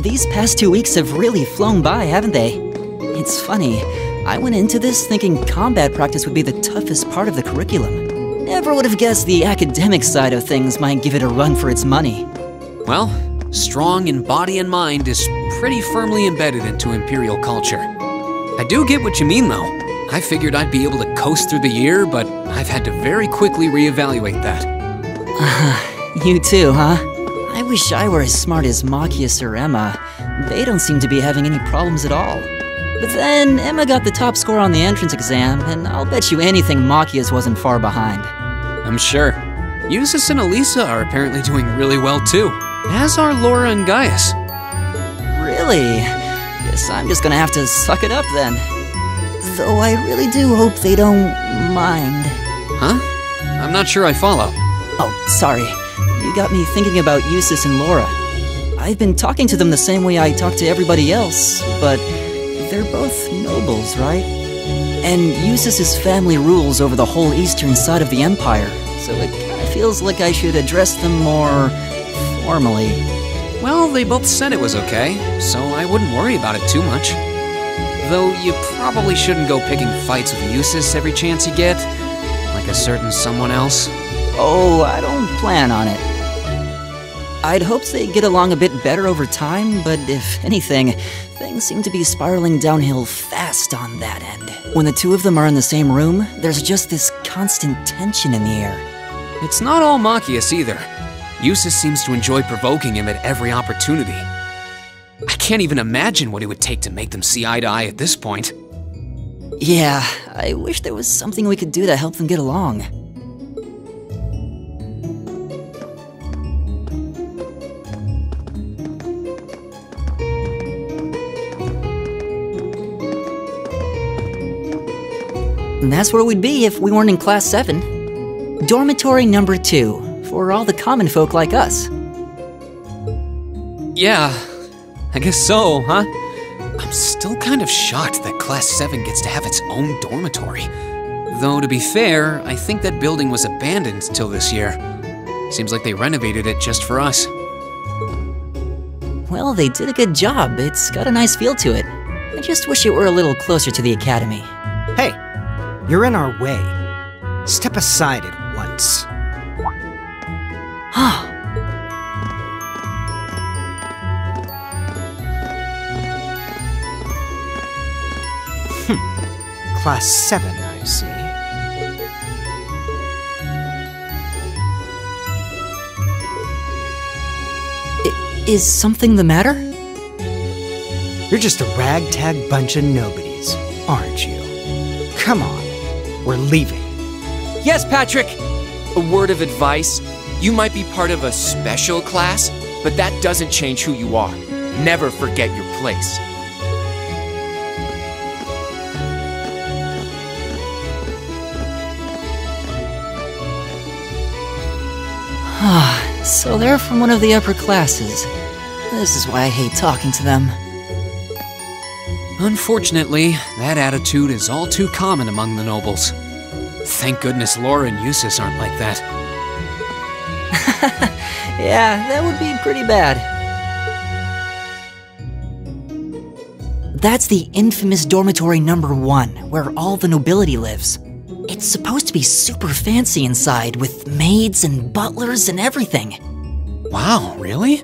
these past 2 weeks have really flown by, haven't they? It's funny, I went into this thinking combat practice would be the toughest part of the curriculum. Never would have guessed the academic side of things might give it a run for its money. Well, strong in body and mind is pretty firmly embedded into Imperial culture. I do get what you mean, though. I figured I'd be able to coast through the year, but I've had to very quickly reevaluate that. You too, huh? I wish I were as smart as Machias or Emma. They don't seem to be having any problems at all. But then, Emma got the top score on the entrance exam, and I'll bet you anything Machias wasn't far behind. I'm sure. Eustace and Elisa are apparently doing really well too, as are Laura and Gaius. Really? Guess I'm just gonna have to suck it up then. Though I really do hope they don't mind. Huh? I'm not sure I follow. Oh, sorry. You got me thinking about Eustace and Laura. I've been talking to them the same way I talk to everybody else, but they're both nobles, right? And Eustace's family rules over the whole eastern side of the Empire, so it kinda feels like I should address them more formally. Well, they both said it was okay, so I wouldn't worry about it too much. Though you probably shouldn't go picking fights with Eustace every chance you get, like a certain someone else. Oh, I don't plan on it. I'd hoped they'd get along a bit better over time, but if anything, things seem to be spiraling downhill fast on that end. When the two of them are in the same room, there's just this constant tension in the air. It's not all Machias either. Eustace seems to enjoy provoking him at every opportunity. I can't even imagine what it would take to make them see eye to eye at this point. Yeah, I wish there was something we could do to help them get along. And that's where we'd be if we weren't in Class 7. Dormitory number 2, for all the common folk like us. Yeah, I guess so, huh? I'm still kind of shocked that Class 7 gets to have its own dormitory. Though, to be fair, I think that building was abandoned till this year. Seems like they renovated it just for us. Well, they did a good job. It's got a nice feel to it. I just wish it were a little closer to the academy. Hey, you're in our way. Step aside at once. Class 7, I see. Is something the matter? You're just a ragtag bunch of nobodies, aren't you? Come on, we're leaving. Yes, Patrick! A word of advice. You might be part of a special class, but that doesn't change who you are. Never forget your place. So they're from one of the upper classes. This is why I hate talking to them. Unfortunately, that attitude is all too common among the nobles. Thank goodness Laura and Eustace aren't like that. Yeah, that would be pretty bad. That's the infamous dormitory number 1, where all the nobility lives. It's supposed to be super fancy inside, with maids and butlers and everything. Wow, really?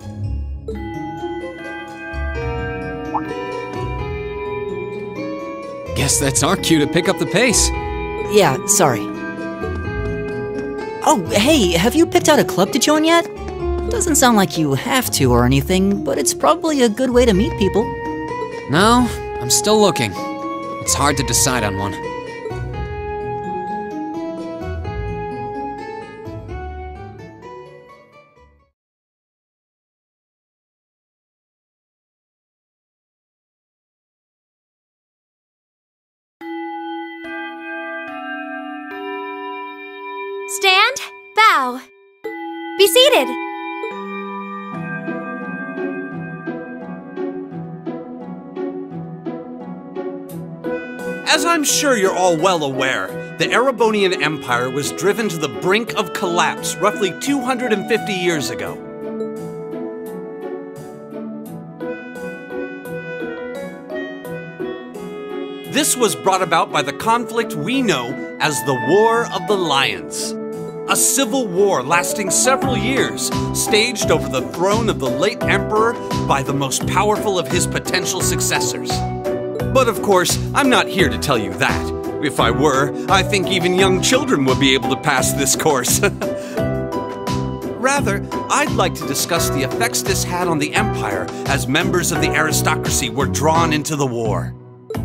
Guess that's our cue to pick up the pace. Yeah, sorry. Oh, hey, have you picked out a club to join yet? Doesn't sound like you have to or anything, but it's probably a good way to meet people. No, I'm still looking. It's hard to decide on one. Stand, bow. Be seated. As I'm sure you're all well aware, the Erebonian Empire was driven to the brink of collapse roughly 250 years ago. This was brought about by the conflict we know as the War of the Lions. A civil war lasting several years, staged over the throne of the late emperor by the most powerful of his potential successors. But of course, I'm not here to tell you that. If I were, I think even young children would be able to pass this course. Rather, I'd like to discuss the effects this had on the Empire as members of the aristocracy were drawn into the war.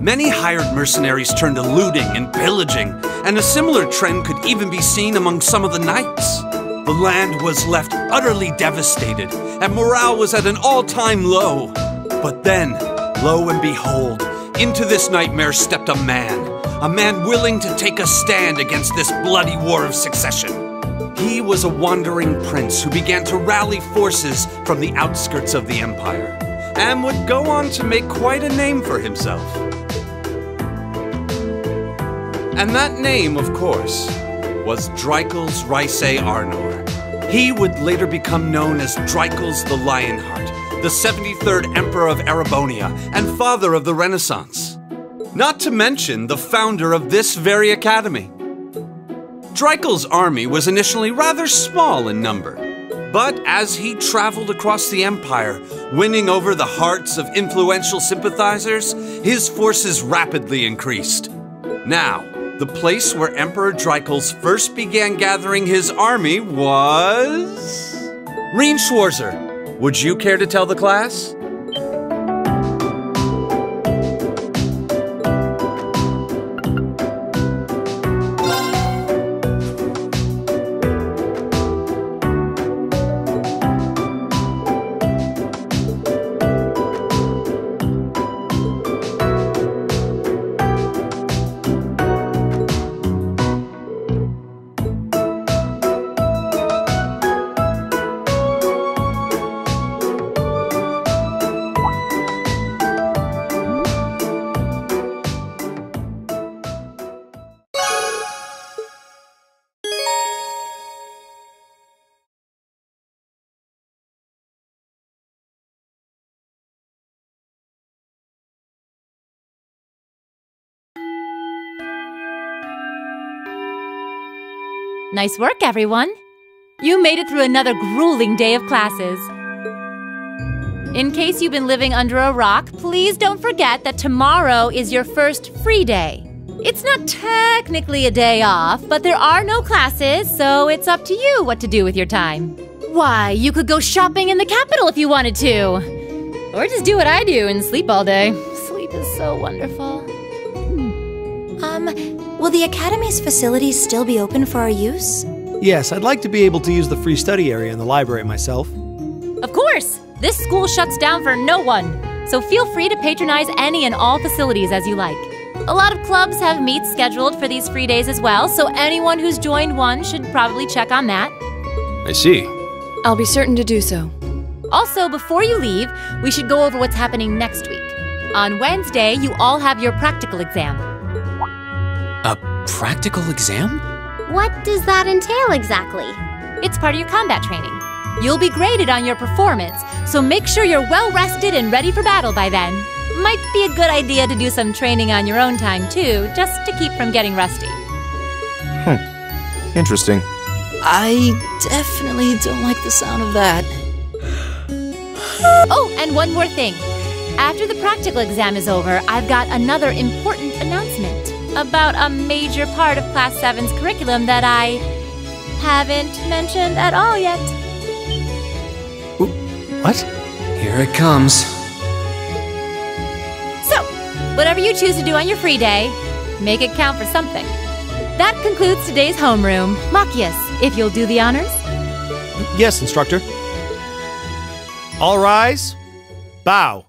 Many hired mercenaries turned to looting and pillaging, and a similar trend could even be seen among some of the knights. The land was left utterly devastated, and morale was at an all-time low. But then, lo and behold, into this nightmare stepped a man willing to take a stand against this bloody war of succession. He was a wandering prince who began to rally forces from the outskirts of the Empire, and would go on to make quite a name for himself. And that name, of course, was Dreikels Rhysei Arnor. He would later become known as Dreikels the Lionheart, the 73rd Emperor of Erebonia and father of the Renaissance. Not to mention the founder of this very academy. Dreikels' army was initially rather small in number, but as he traveled across the Empire, winning over the hearts of influential sympathizers, his forces rapidly increased. Now, the place where Emperor Dreikels first began gathering his army was... Reen Schwarzer, would you care to tell the class? Nice work, everyone. You made it through another grueling day of classes. In case you've been living under a rock, please don't forget that tomorrow is your first free day. It's not technically a day off, but there are no classes, so it's up to you what to do with your time. Why, you could go shopping in the capital if you wanted to. Or just do what I do and sleep all day. Sleep is so wonderful. Will the Academy's facilities still be open for our use? Yes, I'd like to be able to use the free study area in the library myself. Of course! This school shuts down for no one, so feel free to patronize any and all facilities as you like. A lot of clubs have meets scheduled for these free days as well, so anyone who's joined one should probably check on that. I see. I'll be certain to do so. Also, before you leave, we should go over what's happening next week. On Wednesday, you all have your practical exam. A practical exam? What does that entail exactly? It's part of your combat training. You'll be graded on your performance, so make sure you're well rested and ready for battle by then. Might be a good idea to do some training on your own time too, just to keep from getting rusty. Interesting. I definitely don't like the sound of that. Oh, and one more thing. After the practical exam is over, I've got another important announcement about a major part of Class 7's curriculum that I haven't mentioned at all yet. What? Here it comes. So, whatever you choose to do on your free day, make it count for something. That concludes today's homeroom. Machias, if you'll do the honors. Yes, instructor. All rise. Bow.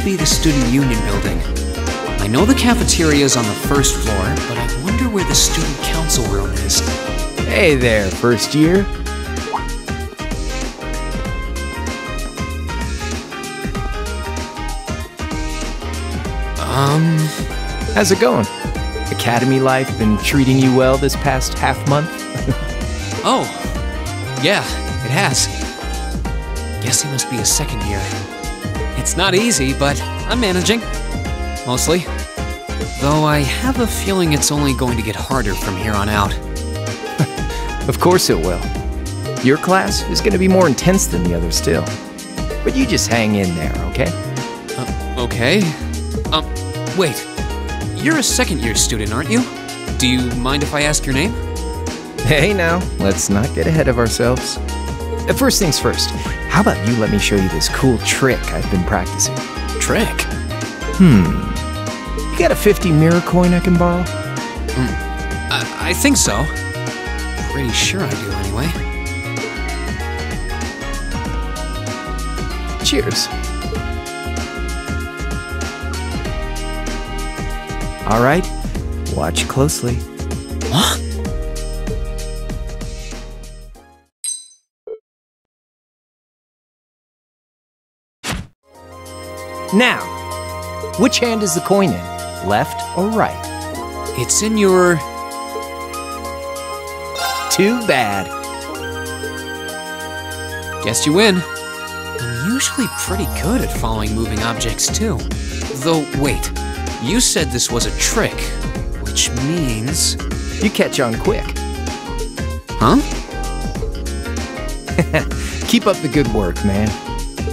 should be the Student Union building. I know the cafeteria is on the first floor, but I wonder where the Student Council room is. Hey there, first year. How's it going? Academy life been treating you well this past half month? Oh, yeah, it has. Guess he must be a second year. It's not easy, but I'm managing. Mostly. Though I have a feeling it's only going to get harder from here on out. Of course it will. Your class is going to be more intense than the others still. But you just hang in there, okay? Okay. Wait. You're a second-year student, aren't you? Do you mind if I ask your name? Hey now, let's not get ahead of ourselves. First things first, how about you let me show you this cool trick I've been practicing? Trick? You got a 50 mirror coin I can borrow? I think so. Pretty sure I do, anyway. Cheers. All right, watch closely. What? Now, which hand is the coin in? Left or right? It's in your... Too bad. Guess you win. I'm usually pretty good at following moving objects, too. Though, wait. You said this was a trick, which means... You catch on quick. Huh? Keep up the good work, man.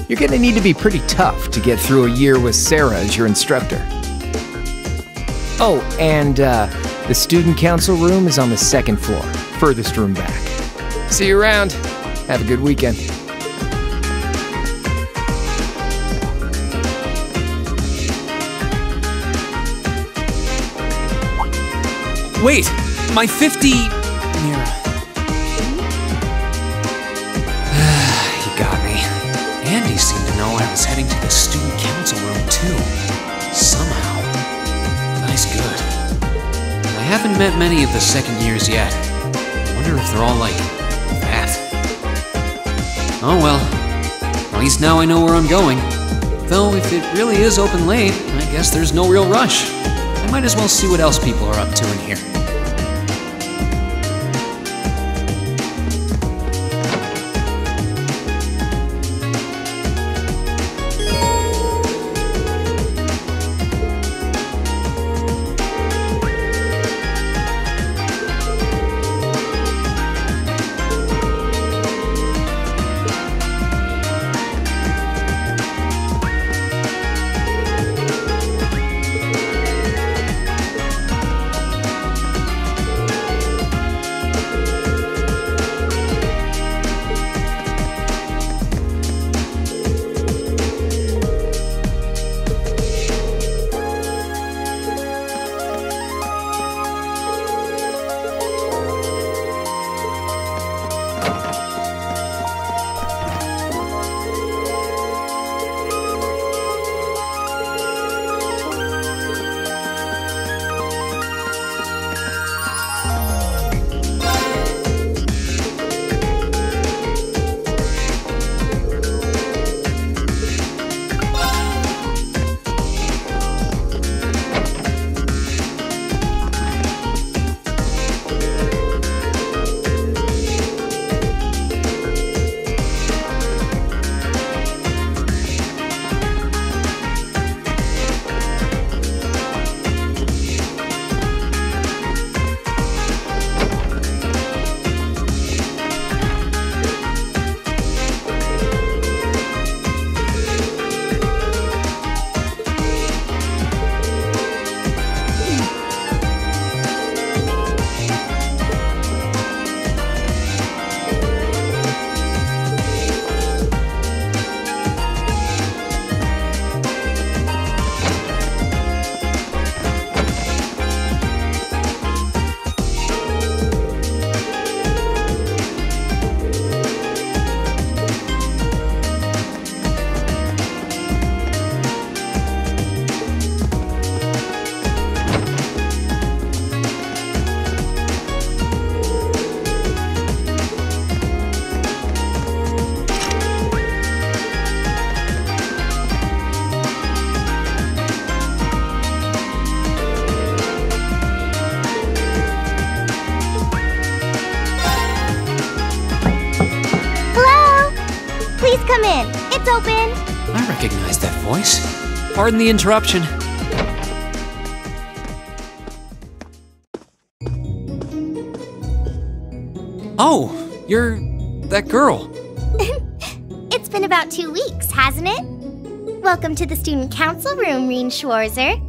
You're gonna need to be pretty tough to get through a year with Sarah as your instructor. Oh, and the student council room is on the second floor, furthest room back. See you around. Have a good weekend. Wait! My 50... mirror. You got me. Andy seemed to know I was heading to the student council room, too. Somehow. Nice good. I haven't met many of the second years yet. Wonder if they're all like... that. Oh well. At least now I know where I'm going. Though, if it really is open late, I guess there's no real rush. I might as well see what else people are up to in here. come in. It's open. I recognize that voice. Pardon the interruption. Oh, you're that girl. It's been about 2 weeks, hasn't it? Welcome to the student council room, Reen Schwarzer.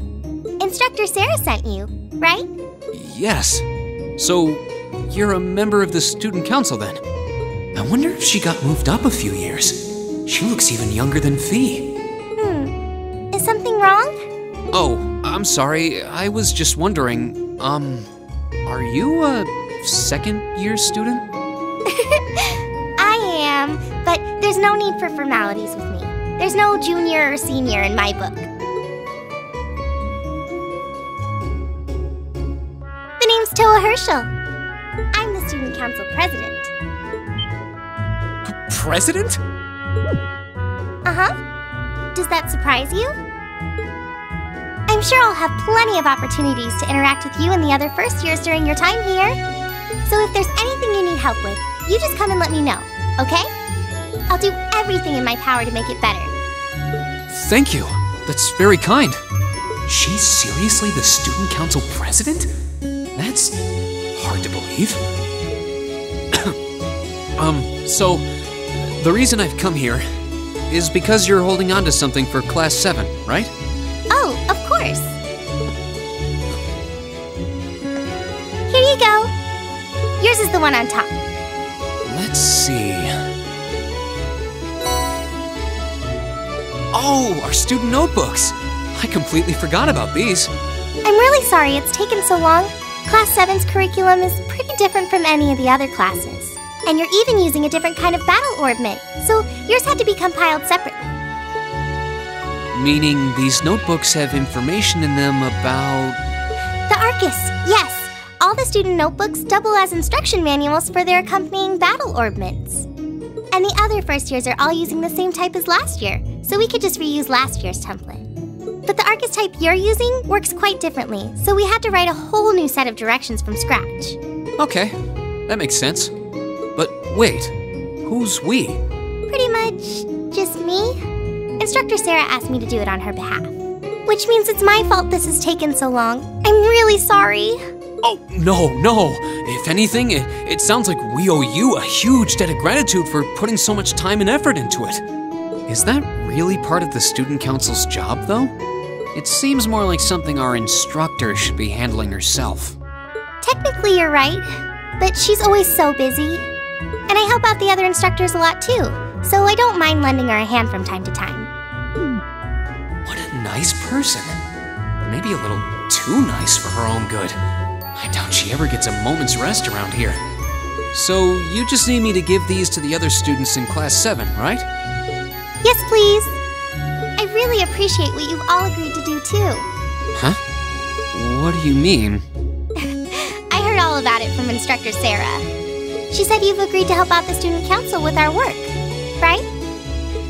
Instructor Sarah sent you, right? Yes. So, you're a member of the student council then? I wonder if she got moved up a few years. She looks even younger than Fee. Is something wrong? Oh, I'm sorry. I was just wondering, are you a second-year student? I am, but there's no need for formalities with me. There's no junior or senior in my book. The name's Toa Herschel. I'm the student council president. President? Uh-huh. Does that surprise you? I'm sure I'll have plenty of opportunities to interact with you and the other first years during your time here. So if there's anything you need help with, you just come and let me know, okay? I'll do everything in my power to make it better. Thank you. That's very kind. She's seriously the student council president? That's hard to believe. So, the reason I've come here is because you're holding on to something for Class 7, right? Oh, of course. Here you go. Yours is the one on top. Let's see. Oh, our student notebooks. I completely forgot about these. I'm really sorry it's taken so long. Class 7's curriculum is pretty different from any of the other classes. And you're even using a different kind of battle orbment, so yours had to be compiled separately. Meaning these notebooks have information in them about... The Arcus, yes. All the student notebooks double as instruction manuals for their accompanying battle orbments. And the other first years are all using the same type as last year, so we could just reuse last year's template. But the Arcus type you're using works quite differently, so we had to write a whole new set of directions from scratch. Okay, that makes sense. But wait, who's we? Pretty much just me. Instructor Sarah asked me to do it on her behalf. Which means it's my fault this has taken so long. I'm really sorry. Oh, no. If anything, it sounds like we owe you a huge debt of gratitude for putting so much time and effort into it. Is that really part of the student council's job, though? It seems more like something our instructor should be handling herself. Technically, you're right, but she's always so busy. And I help out the other instructors a lot, too, so I don't mind lending her a hand from time to time. What a nice person. Maybe a little too nice for her own good. I doubt she ever gets a moment's rest around here. So, you just need me to give these to the other students in Class 7, right? Yes, please. I really appreciate what you've all agreed to do, too. Huh? What do you mean? I heard all about it from Instructor Sarah. She said you've agreed to help out the student council with our work, right?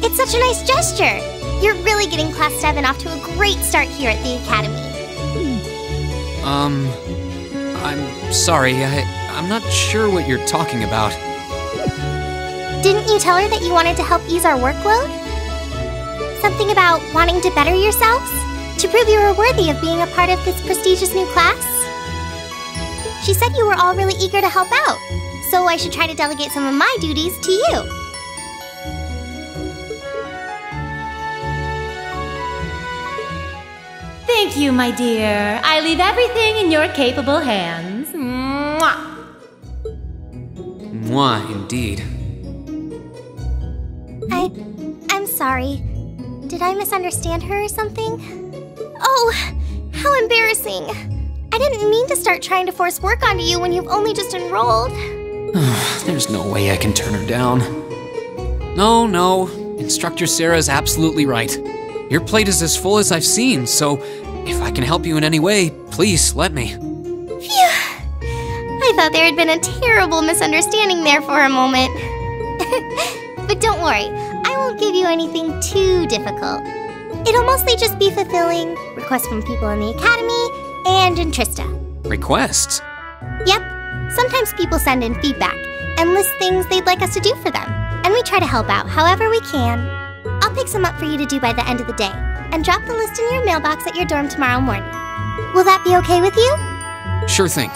It's such a nice gesture. You're really getting Class 7 off to a great start here at the Academy. I'm sorry, I'm not sure what you're talking about. Didn't you tell her that you wanted to help ease our workload? Something about wanting to better yourselves? To prove you were worthy of being a part of this prestigious new class? She said you were all really eager to help out, so I should try to delegate some of my duties to you. Thank you, my dear. I leave everything in your capable hands. Mwah! Mwah, indeed. I'm sorry. Did I misunderstand her or something? Oh, how embarrassing. I didn't mean to start trying to force work onto you when you've only just enrolled. There's no way I can turn her down. No. Instructor Sarah's absolutely right. Your plate is as full as I've seen, so if I can help you in any way, please let me. Phew. I thought there had been a terrible misunderstanding there for a moment. But don't worry, I won't give you anything too difficult. It'll mostly just be fulfilling requests from people in the Academy and in Trista. Requests? Yep. Sometimes people send in feedback and list things they'd like us to do for them, and we try to help out however we can. I'll pick some up for you to do by the end of the day, and drop the list in your mailbox at your dorm tomorrow morning. Will that be okay with you? Sure thing.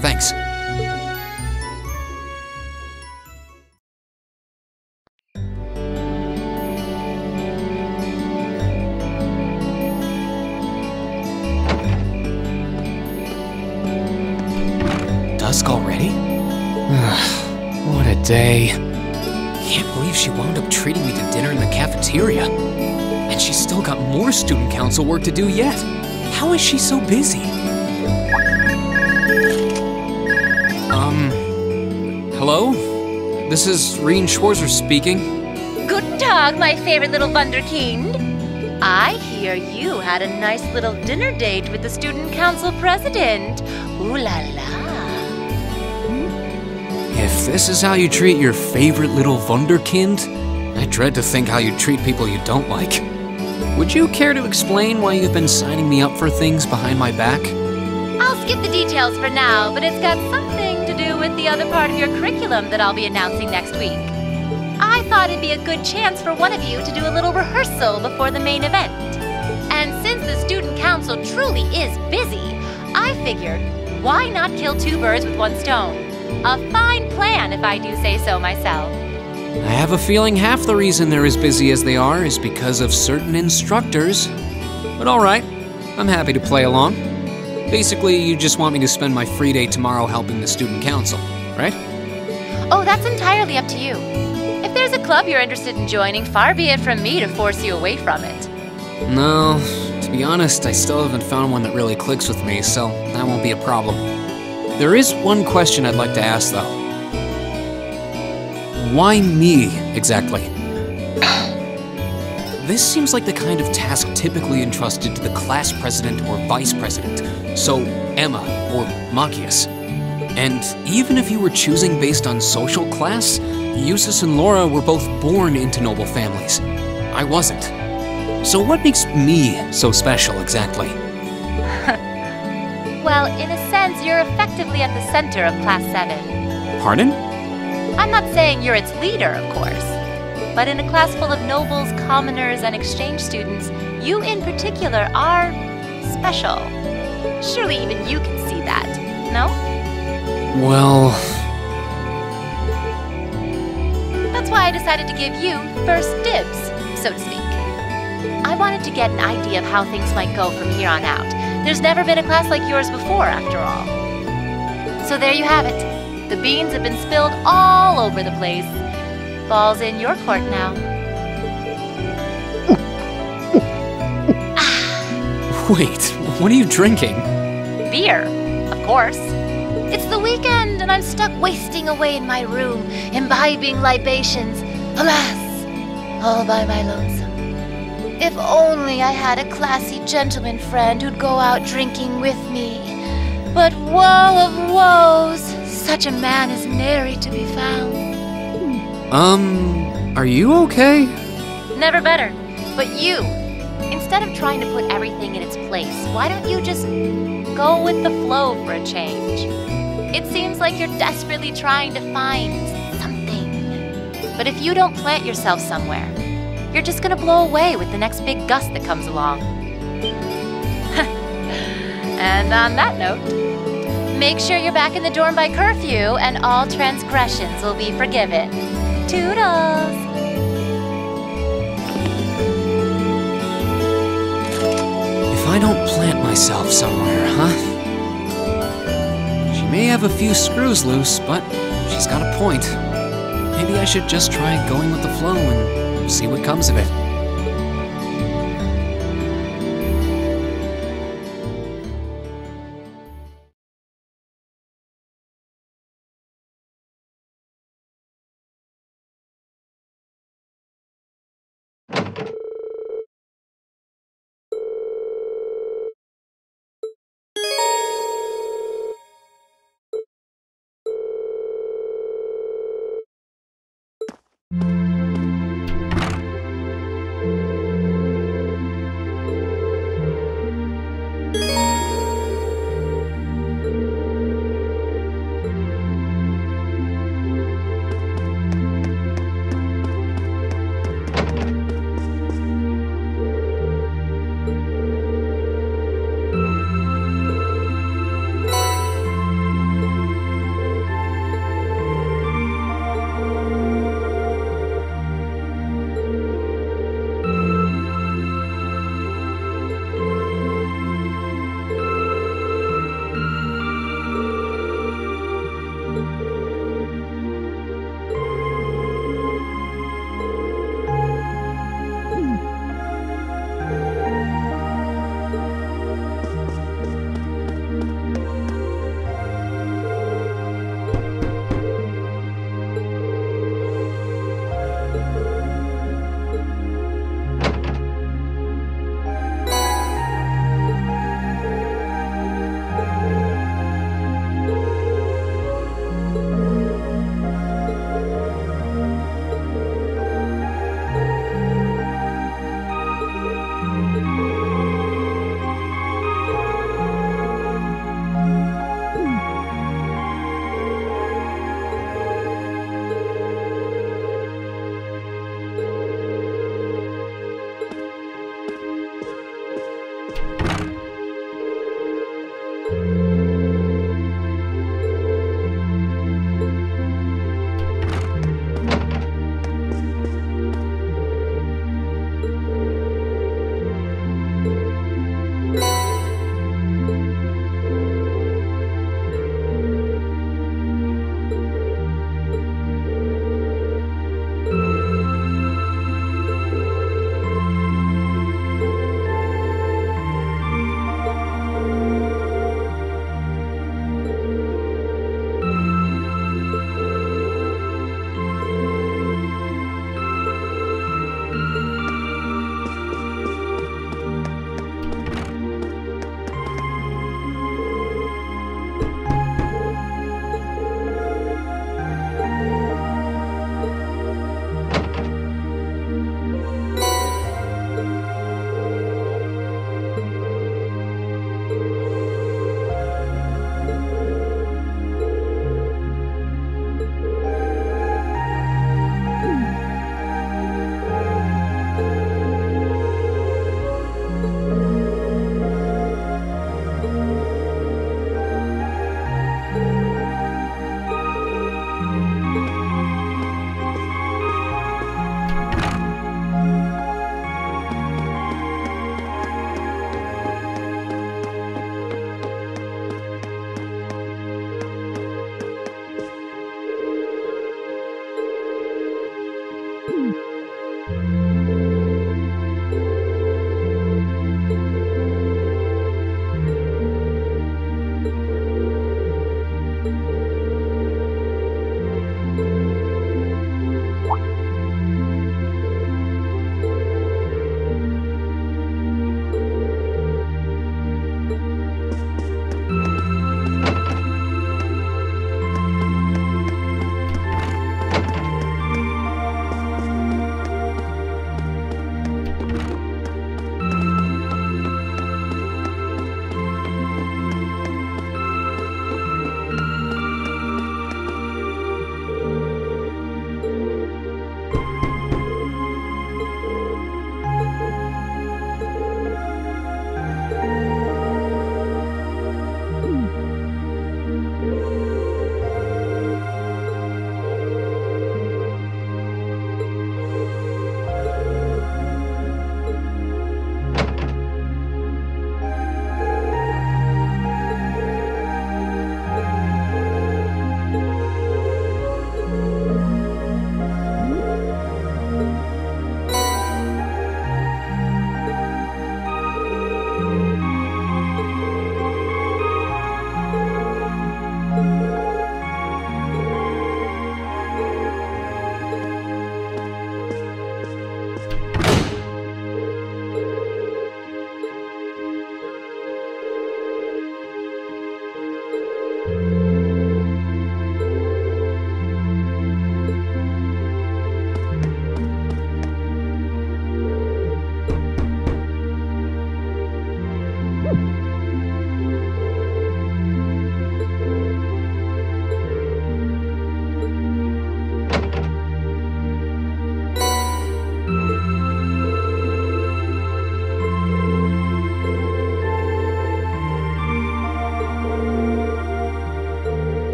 Thanks. Dusk already? What a day. Can't believe she wound up treating me to dinner in the cafeteria. And she's still got more student council work to do yet. How is she so busy? Hello? This is Rien Schwarzer speaking. Guten Tag, my favorite little wunderkind. I hear you had a nice little dinner date with the student council president. Ooh la la. If this is how you treat your favorite little wunderkind, I dread to think how you treat people you don't like. Would you care to explain why you've been signing me up for things behind my back? I'll skip the details for now, but it's got something to do with the other part of your curriculum that I'll be announcing next week. I thought it'd be a good chance for one of you to do a little rehearsal before the main event. And since the student council truly is busy, I figured, why not kill two birds with one stone? A fine plan, if I do say so myself. I have a feeling half the reason they're as busy as they are is because of certain instructors. But alright, I'm happy to play along. Basically, you just want me to spend my free day tomorrow helping the student council, right? Oh, that's entirely up to you. If there's a club you're interested in joining, far be it from me to force you away from it. No, to be honest, I still haven't found one that really clicks with me, so that won't be a problem. There is one question I'd like to ask, though. Why me, exactly? This seems like the kind of task typically entrusted to the class president or vice president, so Emma or Machias. And even if you were choosing based on social class, Eustace and Laura were both born into noble families. I wasn't. So what makes me so special, exactly? Well, in a sense, you're effectively at the center of Class 7. Pardon? I'm not saying you're its leader, of course. But in a class full of nobles, commoners, and exchange students, you in particular are special. Surely even you can see that, no? Well... That's why I decided to give you first dibs, so to speak. I wanted to get an idea of how things might go from here on out. There's never been a class like yours before, after all. So there you have it. The beans have been spilled all over the place. Ball's in your court now. Wait, what are you drinking? Beer, of course. It's the weekend and I'm stuck wasting away in my room, imbibing libations. Alas, all by my lonesome. If only I had a classy gentleman friend who'd go out drinking with me. But woe of woes, such a man is nary to be found. Are you okay? Never better. But you, instead of trying to put everything in its place, why don't you just go with the flow for a change? It seems like you're desperately trying to find something. But if you don't plant yourself somewhere, you're just gonna blow away with the next big gust that comes along. And on that note, make sure you're back in the dorm by curfew and all transgressions will be forgiven. Toodles! If I don't plant myself somewhere, huh? She may have a few screws loose, but she's got a point. Maybe I should just try going with the flow and see what comes of it.